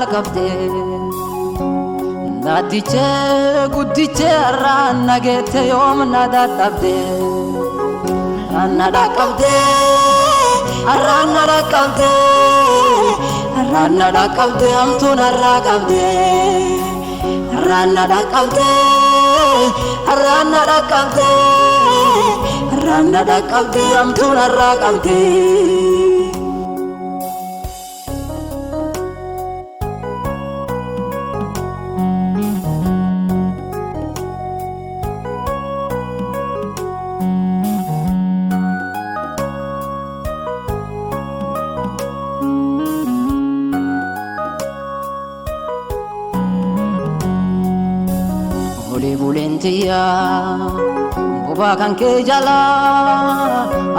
jalqabde Nadiche guddiche ranna gete yoom nadadhabde Ranna dhaqabde Ranna dhaqabde Ranna dhaqabde amtuun harraa qabde Ranna dhaqabde Ranna dhaqabde Ranna dhaqabde amtuun harraa qabde Bulentia Boba kan ke jala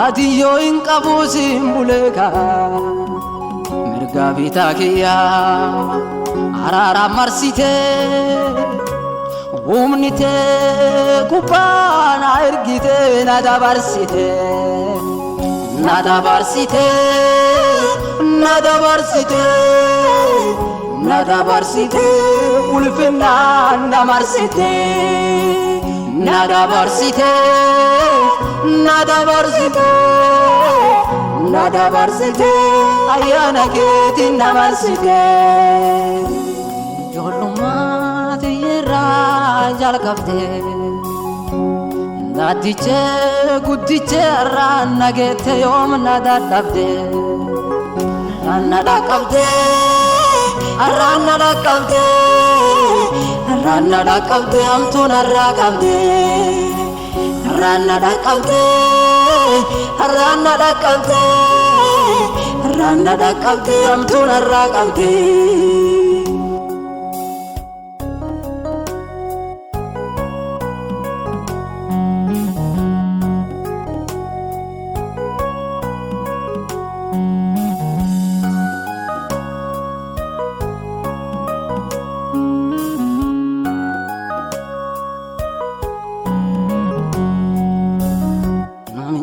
Adiyo in kabusim buleka Merga vita kiya Arara marsite Umnite kupana ergite Nada barsite Nada barsite Nada barsite Nada barsite ulfinna namarsite Nada barsite Nada barsite Nada barsite ayana keti namarsite Jolummat yera jalqabde Nadiche guddiche ranna gete yoom nadadhabde Ranna dhaqabde Ranna dhaqabde Ranna dhaqabde amtuun harraa qabde Ranna dhaqabde Ranna dhaqabde Ranna dhaqabde amtuun harraa qabde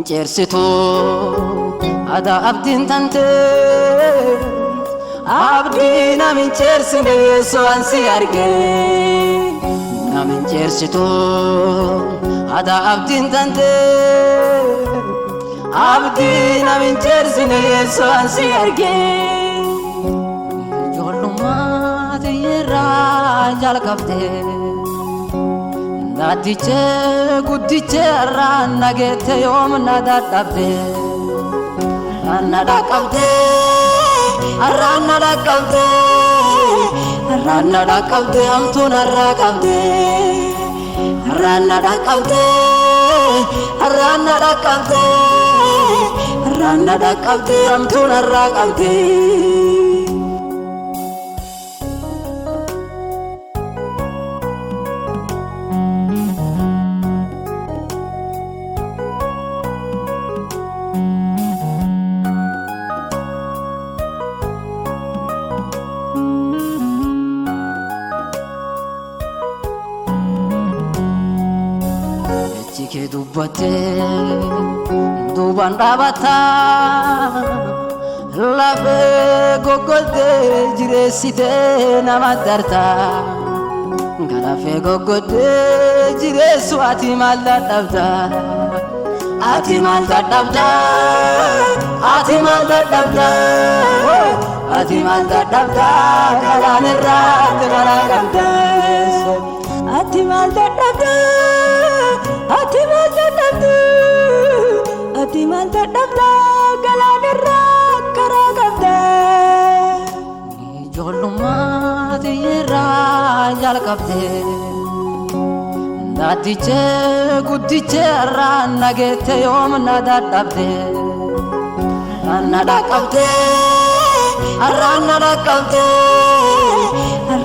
Cersitu ada abdin tante abdi namin cersine so ansi arge namin cersitu ada abdin tante abdi namin cersine so ansi arge jolummat yera jalqabde Nadiche guddiche ranna gete yoom nadadhabde Ranna dhaqabde Ranna dhaqabde Ranna dhaqabde amtuun harraa qabde Ranna dhaqabde Ranna dhaqabde Ranna dhaqabde amtuun harraa qabde Chike dubbate duban dhabata Lafe goggolde jireessite nama darta Galafe goggolde jireessu ati maal dadhabda Ati maal dadhabda Ati maal dadhabda Ati maal dadhabda Kalaan irratti karaa qabda Ati maal dadhabda Ati maal dadhabda Ati maal dadhabda Kalaan irratti karaa qabda Ijoollummat yera jalqabde Nadiche guddiche ranna gete yoom nadadhabde Ranna dhaqabde Ranna dhaqabde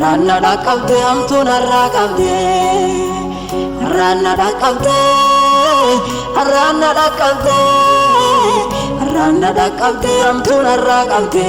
Ranna dhaqabde amtuun harraa qabde Ranna dhaqabde Ranna dhaqabde Ranna dhaqabde amtuun harraa qabde